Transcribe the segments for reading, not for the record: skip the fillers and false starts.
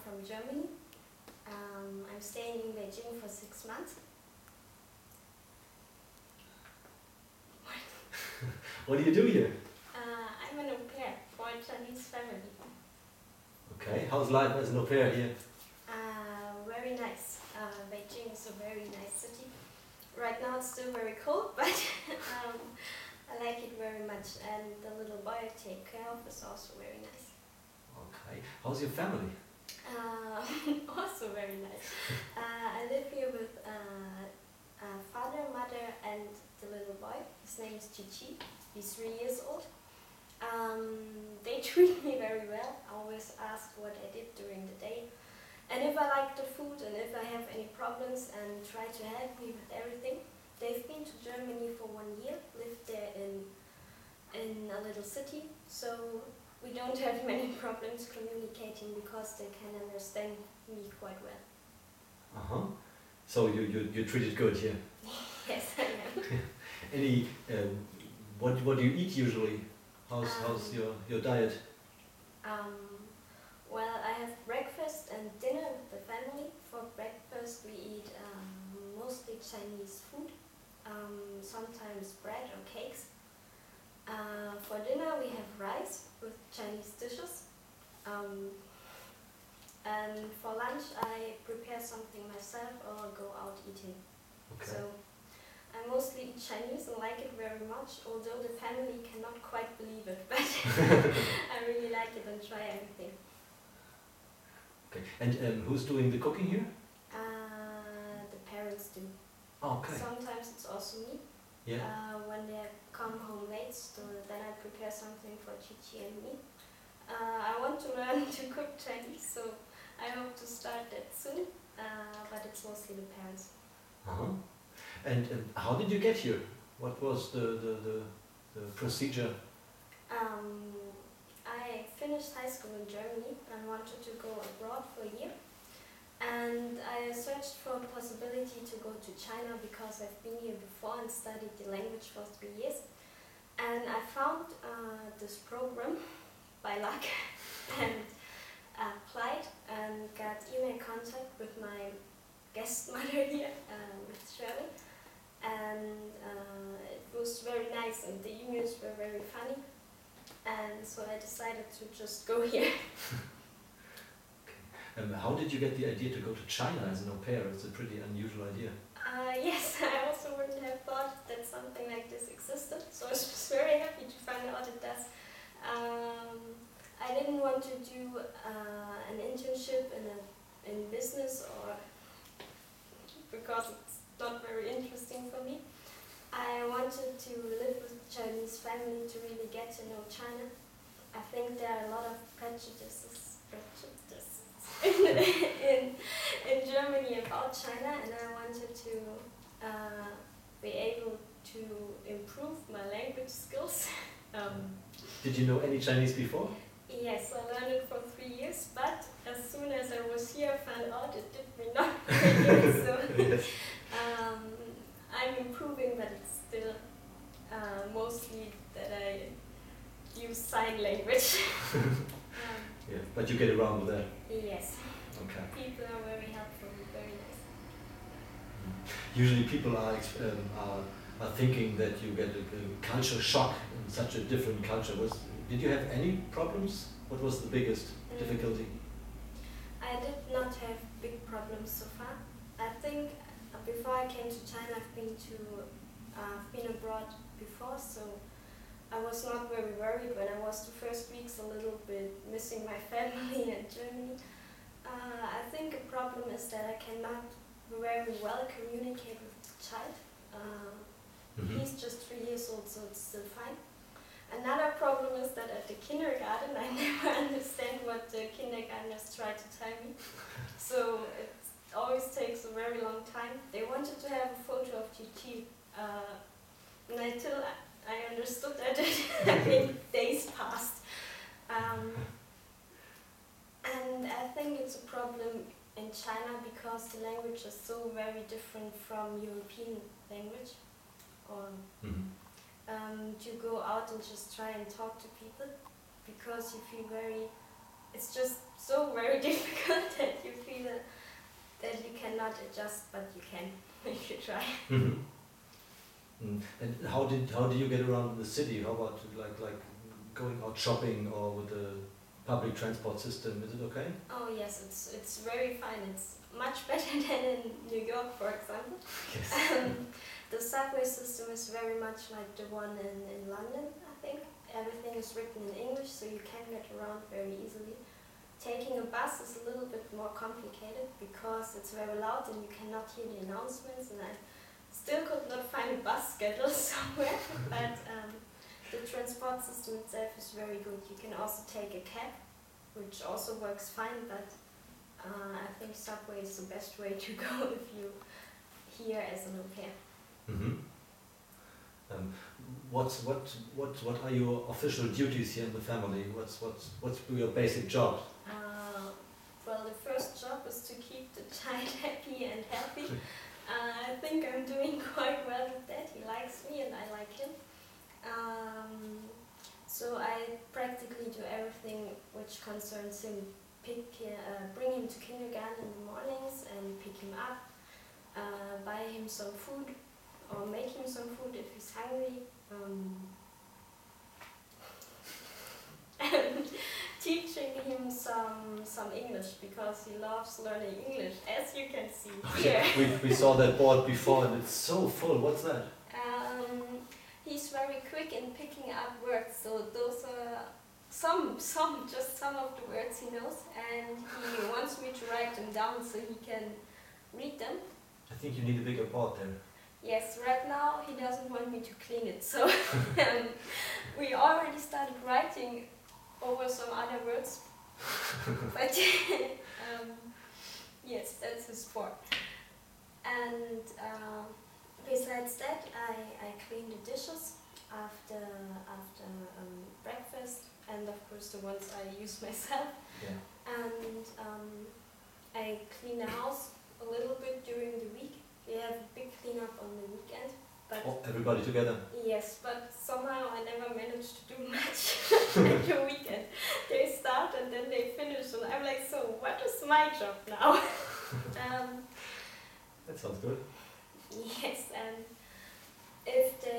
from Germany. I'm staying in Beijing for 6 months. What do you do here? I'm an au pair for a Chinese family. Okay, how's life as an au pair here? Very nice. Beijing is a very nice city. Right now it's still very cold, but I like it very much, and the little boy I take care of is also very nice. Okay, how's your family? Also very nice. I live here with father, mother, and the little boy. His name is Chichi. He's 3 years old. They treat me very well. I always ask what I did during the day, and if I like the food, and if I have any problems, and try to help me with everything. They've been to Germany for 1 year, lived there in a little city, so we don't have many problems communicating because they can understand me quite well. Uh-huh. So you're treated good here? Yes, I am. Any, what do you eat usually? How's your diet? Well, I have breakfast and dinner with the family. For breakfast we eat mostly Chinese food, sometimes bread or cakes. For dinner we have rice with Chinese dishes. And for lunch I prepare something myself or go out eating. Okay. So I mostly eat Chinese and like it very much, although the family cannot quite believe it, but I really like it and try everything. Okay, and who's doing the cooking here? The parents do. Okay. Sometimes it's also me. Yeah. When they come home late, so then I prepare something for Chichi and me. I want to learn to cook Chinese, so I hope to start that soon, but it's mostly the parents. Uh-huh. And how did you get here? What was the procedure? I finished high school in Germany and wanted to go abroad for a year. And I searched for a possibility to go to China because I've been here before and studied the language for 3 years. And I found this program by luck and applied and got email contact with my guest mother here, with Shirley. And it was very nice and the emails were very funny. And so I decided to just go here. How did you get the idea to go to China as an au pair? It's a pretty unusual idea. Yes, I also wouldn't have thought that something like this existed, so I was very happy to find out it does. I didn't want to do an internship in business or because it's not very interesting for me. I wanted to live with a Chinese family to really get to know China. I think there are a lot of prejudices in Germany about China, and I wanted to be able to improve my language skills. Did you know any Chinese before? Yes, I learned it for 3 years, but as soon as I was here I found out it did me not very good, so Yes. I'm improving, but it's still mostly that I use sign language. Yeah, but you get around with that? Yes. Okay. People are very helpful, very nice. Usually people are thinking that you get a culture shock in such a different culture. Did you have any problems? What was the biggest difficulty? I did not have big problems so far. I think before I came to China, I've been abroad before, so I was not very worried when I was the first weeks a little bit missing my family in Germany. I think a problem is that I cannot very well communicate with the child. He's just 3 years old, so it's still fine. Another problem is that at the kindergarten I never understand what the kindergartners try to tell me. So it always takes a very long time. They wanted to have a photo of Chichi, and until I understood that I think days passed. And I think it's a problem in China because the language is so very different from European language. Or to go out and just try and talk to people because you feel very it's just so very difficult that you feel that you cannot adjust, but you can if you try. Mhm. And how do you get around in the city? How about like going out shopping or with the public transport system? Is it okay? Oh yes, it's very fine. It's much better than in New York, for example. Yes. The subway system is very much like the one in London, I think. Everything is written in English, so you can get around very easily. Taking a bus is a little bit more complicated because it's very loud and you cannot hear the announcements, and I still could not find a bus schedule somewhere, but the transport system itself is very good. You can also take a cab, which also works fine, but I think subway is the best way to go if you here as an au pair. Mm-hmm. What are your official duties here in the family? What's your basic job? Well, the first job is to keep the child happy and healthy. I think I'm doing quite well with that. He likes me and I like him. So I practically do everything which concerns him. Bring him to kindergarten in the mornings and pick him up. Buy him some food or make him some food if he's hungry. And teaching him some English because he loves learning English, as you can see here. We saw that board before and it's so full. What's that? He's very quick in picking up words, so those are just some of the words he knows, and he wants me to write them down so he can read them. I think you need a bigger board there. Yes, right now he doesn't want me to clean it, so we already started writing over some other words, but yes, that's his sport. And besides that, I clean the dishes after breakfast, and of course the ones I use myself. Yeah. And I clean the house a little bit during the week. We have a big cleanup on the weekend. But Everybody together? Yes, but somehow I never managed to do much at the weekend. They start and then they finish, and I'm like, so what is my job now? That sounds good. Yes, and if the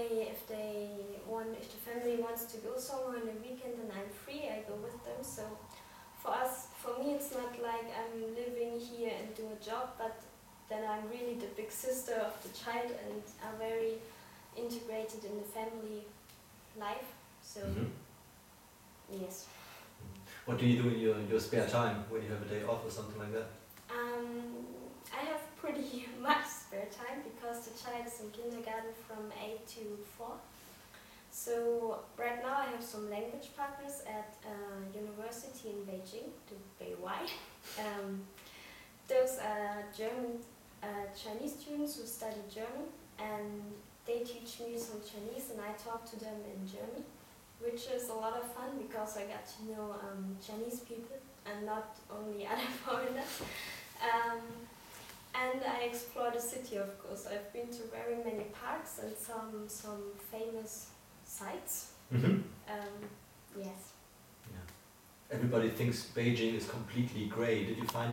family wants to go somewhere on the weekend and I'm free, I go with them. So for me, it's not like I'm living here and do a job, but then I'm really the big sister of the child and are very integrated in the family life. So yes. What do you do in your spare time when you have a day off or something like that? I have pretty much spare time because the child is in kindergarten from 8 to 4. So right now I have some language partners at university in Beijing, the BY. Those are German Chinese students who study German, and they teach me some Chinese and I talk to them in German, which is a lot of fun because I got to know Chinese people and not only other foreigners. And I explore the city, of course. I've been to very many parks and some famous sites. Mm-hmm. Yes. Yeah. Everybody thinks Beijing is completely grey. Did you find